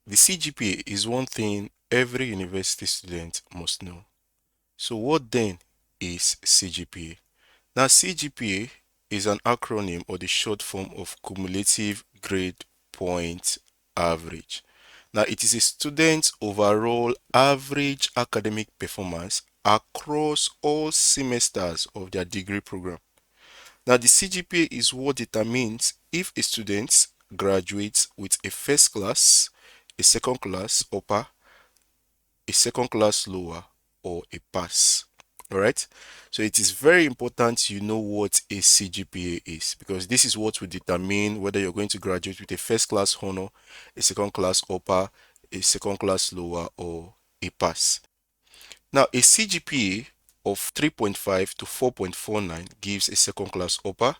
The CGPA is one thing every university student must know. So what then is CGPA? Now CGPA is an acronym or the short form of Cumulative Grade Point Average. Now it is a student's overall average academic performance across all semesters of their degree program. Now the CGPA is what determines if a student graduates with a first class, a second class upper, a second class lower, or a pass. All right, so it is very important you know what a CGPA is, because this is what will determine whether you're going to graduate with a first class honor, a second class upper, a second class lower, or a pass. Now a CGPA of 3.5 to 4.49 gives a second class upper,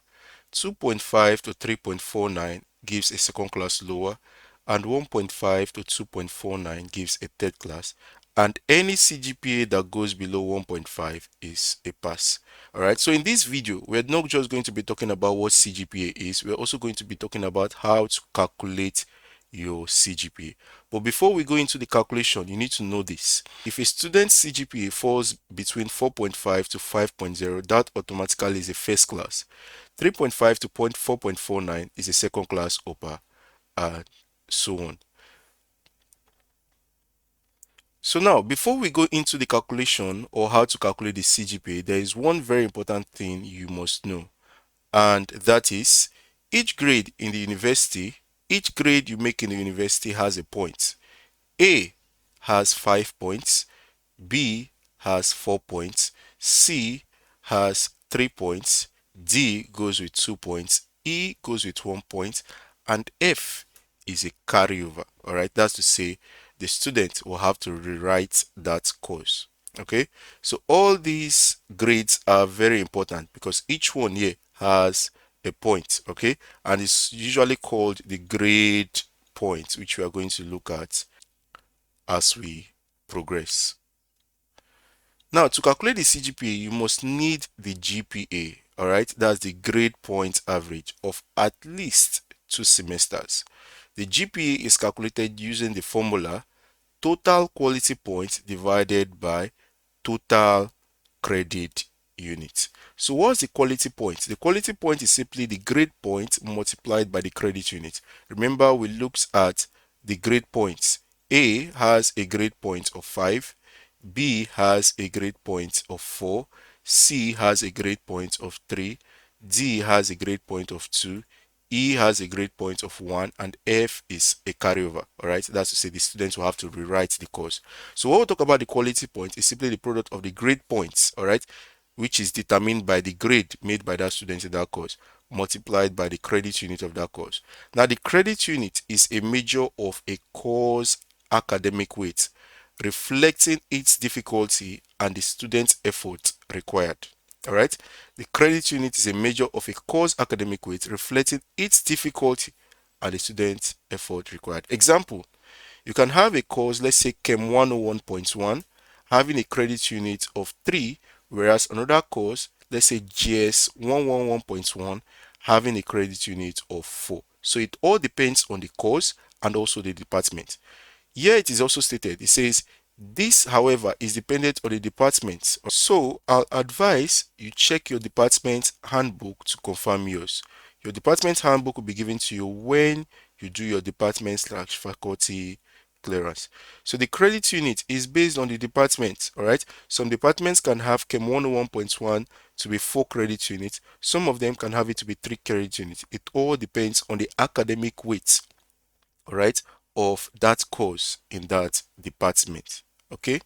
2.5 to 3.49 gives a second class lower, and 1.5 to 2.49 gives a third class. And any CGPA that goes below 1.5 is a pass. All right, so in this video, we're not just going to be talking about what CGPA is, we're also going to be talking about how to calculate your CGPA. But before we go into the calculation, you need to know this. If a student's CGPA falls between 4.5 to 5.0, that automatically is a first class. 3.5 to 4.49 is a second class upper, and so on. So now, before we go into the calculation or how to calculate the CGPA, there is one very important thing you must know, and that is each grade in the university, each grade you make in the university has a point. A has 5 points, B has 4 points, C has 3 points, D goes with 2 points, E goes with 1 point, and F is a carryover. All right, that's to say the student will have to rewrite that course. Okay, so all these grades are very important because each one here has a point. Okay, and it's usually called the grade point, which we are going to look at as we progress. Now, to calculate the CGPA, you must need the GPA, all right? That's the grade point average of at least 2 semesters. The GPA is calculated using the formula total quality points divided by total credit units. So what's the quality point? The quality point is simply the grade point multiplied by the credit unit. Remember, we looked at the grade points. A has a grade point of 5, B has a grade point of 4, C has a grade point of 3, D has a grade point of 2, E has a grade point of 1, and F is a carryover. All right, that's to say the students will have to rewrite the course. So when we talk about the quality point, is simply the product of the grade points, all right, which is determined by the grade made by that student in that course, multiplied by the credit unit of that course. Now, the credit unit is a measure of a course academic weight, reflecting its difficulty and the student's effort required. All right, the credit unit is a measure of a course academic weight reflecting its difficulty and the student's effort required. Example, you can have a course, let's say Chem 101.1, having a credit unit of 3, whereas another course, let's say GS 111.1, having a credit unit of 4. So it all depends on the course and also the department. Here it is also stated, it says, this, however, is dependent on the department. So I'll advise you check your department handbook to confirm yours. Your department handbook will be given to you when you do your department/faculty clearance. So the credit unit is based on the department. All right, some departments can have Chem 101.1 to be 4 credit units. Some of them can have it to be 3 credit units. It all depends on the academic weight, all right, of that course in that department. Okay,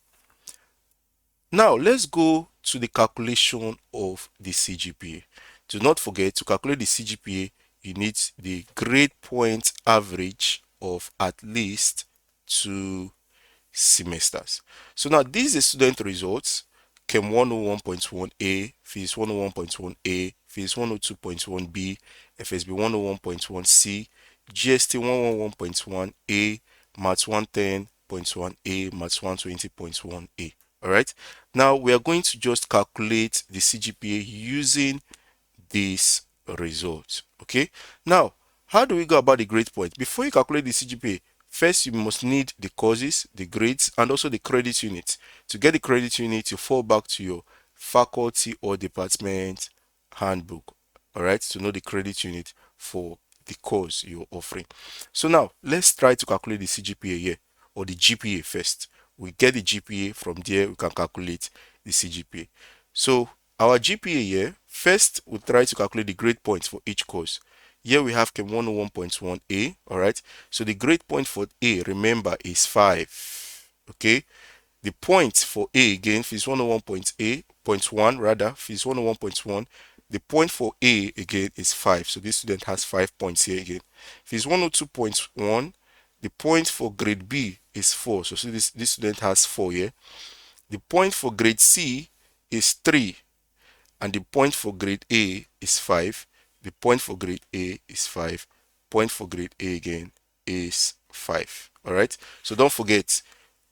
now let's go to the calculation of the CGPA. Do not forget, to calculate the CGPA, you need the grade point average of at least 2 semesters. So now these are student results: Chem 101.1A, Phys 101.1A, Phys 102.1B, FSB 101.1C, GST 111.1A, Maths 110.1A, Maths 120.1A. All right. Now we are going to just calculate the CGPA using these results. Okay. Now, how do we go about the grade point? Before you calculate the CGPA, First, you must need the courses, the grades, and also the credit unit. To get the credit unit, you fall back to your faculty or department handbook, all right, to know the credit unit for the course you're offering. So now let's try to calculate the CGPA here, or the GPA first. We get the GPA, from there we can calculate the CGPA. So our GPA here, first we try to calculate the grade points for each course. Here we have Chem 101.1A, all right. So the grade point for A, remember, is 5. Okay. The point for A again, Phys 101.1 rather, Phys 101.1. The point for A again is 5. So this student has 5 points here again. Phys 102.1, the point for grade B is 4. So this student has 4 here. The point for grade C is 3. And the point for grade A is 5. The point for grade A is 5. Point for grade A again is 5. All right. So don't forget,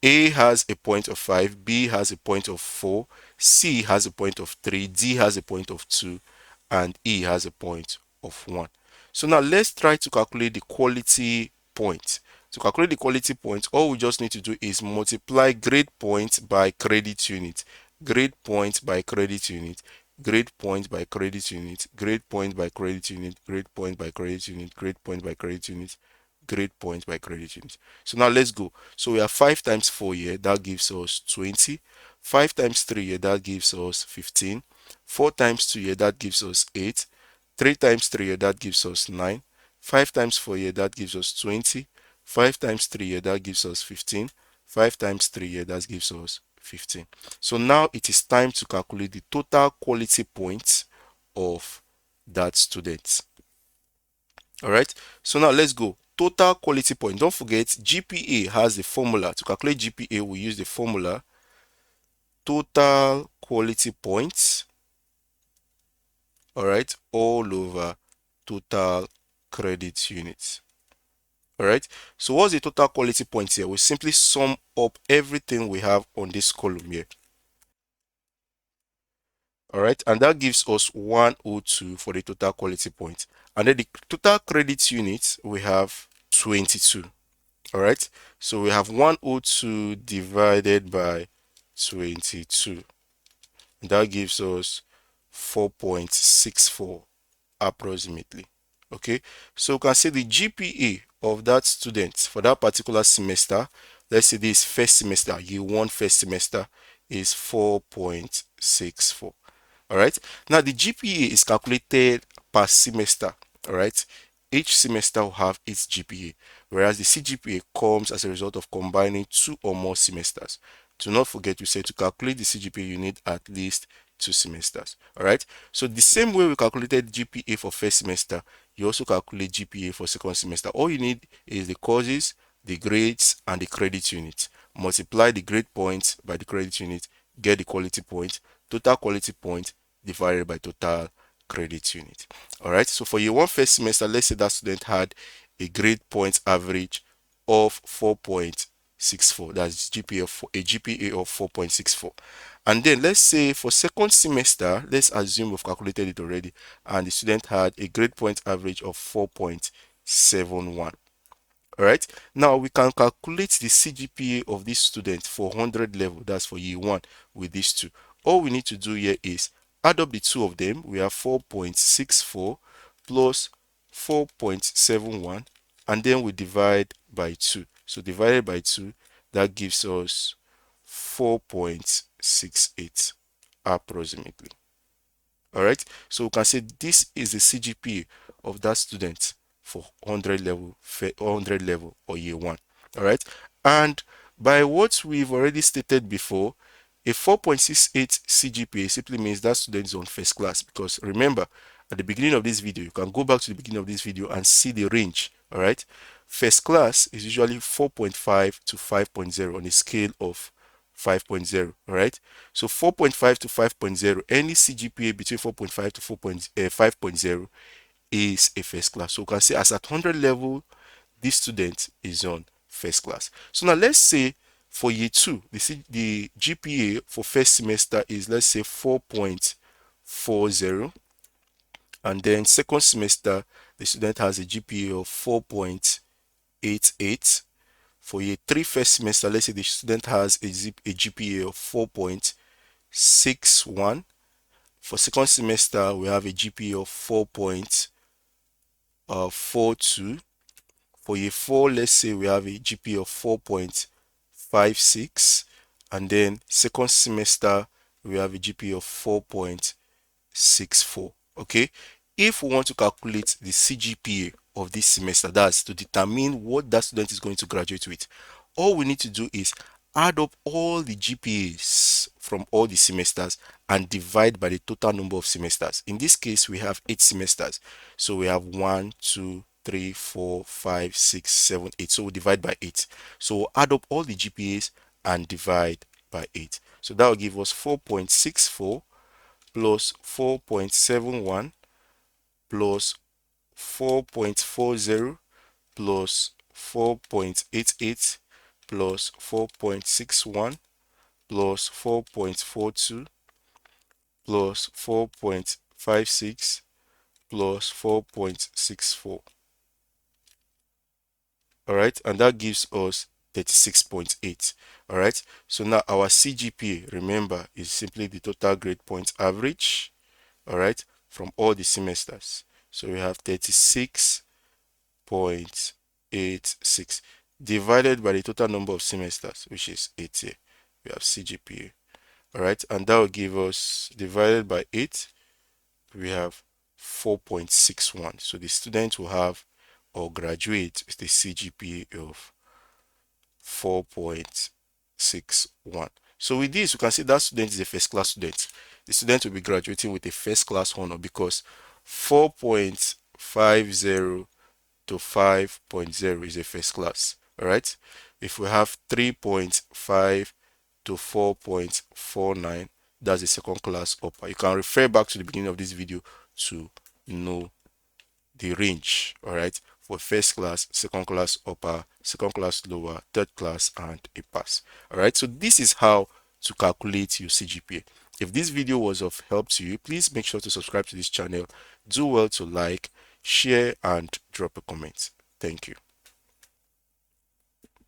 A has a point of 5, B has a point of 4, C has a point of 3, D has a point of 2, and E has a point of 1. So now let's try to calculate the quality point. To calculate the quality point, all we just need to do is multiply grade point by credit unit. Grade point by credit unit. Grade point by credit unit. Grade point by credit unit. Grade point by credit unit. Grade point by credit unit. Grade point by credit unit. So now let's go. So we have 5 times 4 here, that gives us 20. 5 times 3 here, that gives us 15. 4 times 2 here, that gives us 8. 3 times 3 here, that gives us 9. 5 times 4 here, that gives us 20. 5 times 3 here, that gives us 15. 5 times 3 here, that gives us 15. So now it is time to calculate the total quality points of that student. All right. So now let's go. Total quality point. Don't forget, GPA has the formula. To calculate GPA, we use the formula total quality points, all right, all over total credit units. All right. So what's the total quality points here? We simply sum up everything we have on this column here. All right. And that gives us 102 for the total quality point. And then the total credit units, we have 22. All right. So we have 102 divided by 22. That gives us 4.64 approximately. Okay, so we can say the GPA of that student for that particular semester, let's say this first semester, year 1 first semester, is 4.64. All right, now the GPA is calculated per semester. All right, each semester will have its GPA, whereas the CGPA comes as a result of combining 2 or more semesters. Do not forget, we said to calculate the CGPA you need at least 2 semesters. All right, so the same way we calculated GPA for first semester, you also calculate GPA for second semester. All you need is the courses, the grades, and the credit unit. Multiply the grade points by the credit unit, get the quality point. Total quality point divided by total credit unit. All right, so for year 1 first semester, let's say that student had a grade point average of 4.64. That's GPA of a GPA of 4.64. And then let's say for second semester, let's assume we've calculated it already, and the student had a grade point average of 4.71. All right, now we can calculate the CGPA of this student for 100 level. That's for year 1 with these two. All we need to do here is add up the two of them. We have 4.64 plus 4.71, and then we divide by 2. So divided by 2, that gives us 4.68 approximately. All right, so we can say this is the CGPA of that student for 100 level, or year 1. All right, and by what we've already stated before, a 4.68 CGPA simply means that student is on first class, because remember, at the beginning of this video, you can go back to the beginning of this video and see the range. All right, first class is usually 4.5 to 5.0 on a scale of 5.0. All right, so 4.5 to 5.0, any CGPA between 4.5 to 5.0 is a first class. So we can say as at 100 level, this student is on first class. So now let's say for year 2, the GPA for first semester is, let's say, 4.40, and then second semester the student has a GPA of 4.88, For year 3 first semester, let's say the student has a GPA of 4.61. For second semester, we have a GPA of 4.42. For year 4, let's say we have a GPA of 4.56. And then second semester, we have a GPA of 4.64. Okay, if we want to calculate the CGPA of this semester, that's to determine what that student is going to graduate with, all we need to do is add up all the GPAs from all the semesters and divide by the total number of semesters. In this case, we have 8 semesters, so we have 1, 2, 3, 4, 5, 6, 7, 8. So we divide by 8. So we'll add up all the GPAs and divide by 8. So that will give us 4.64 plus 4.71 plus 4.40 plus 4.88 plus 4.61 plus 4.42 plus 4.56 plus 4.64. All right, and that gives us 36.8. All right, so now our CGPA, remember, is simply the total grade point average, all right, from all the semesters. So we have 36.86 divided by the total number of semesters, which is 8 here. We have CGPA. All right, and that will give us, divided by 8, we have 4.61. So the student will have or graduate with a CGPA of 4.61. So with this, you can see that student is a first class student. The student will be graduating with a first class honor because 4.50 to 5.0 is a first class. All right, if we have 3.5 to 4.49, that's a second class upper. You can refer back to the beginning of this video to know the range, all right, for first class, second class upper, second class lower, third class, and a pass. All right, so this is how to calculate your CGPA. If this video was of help to you, please make sure to subscribe to this channel. Do well to like, share, and drop a comment. Thank you.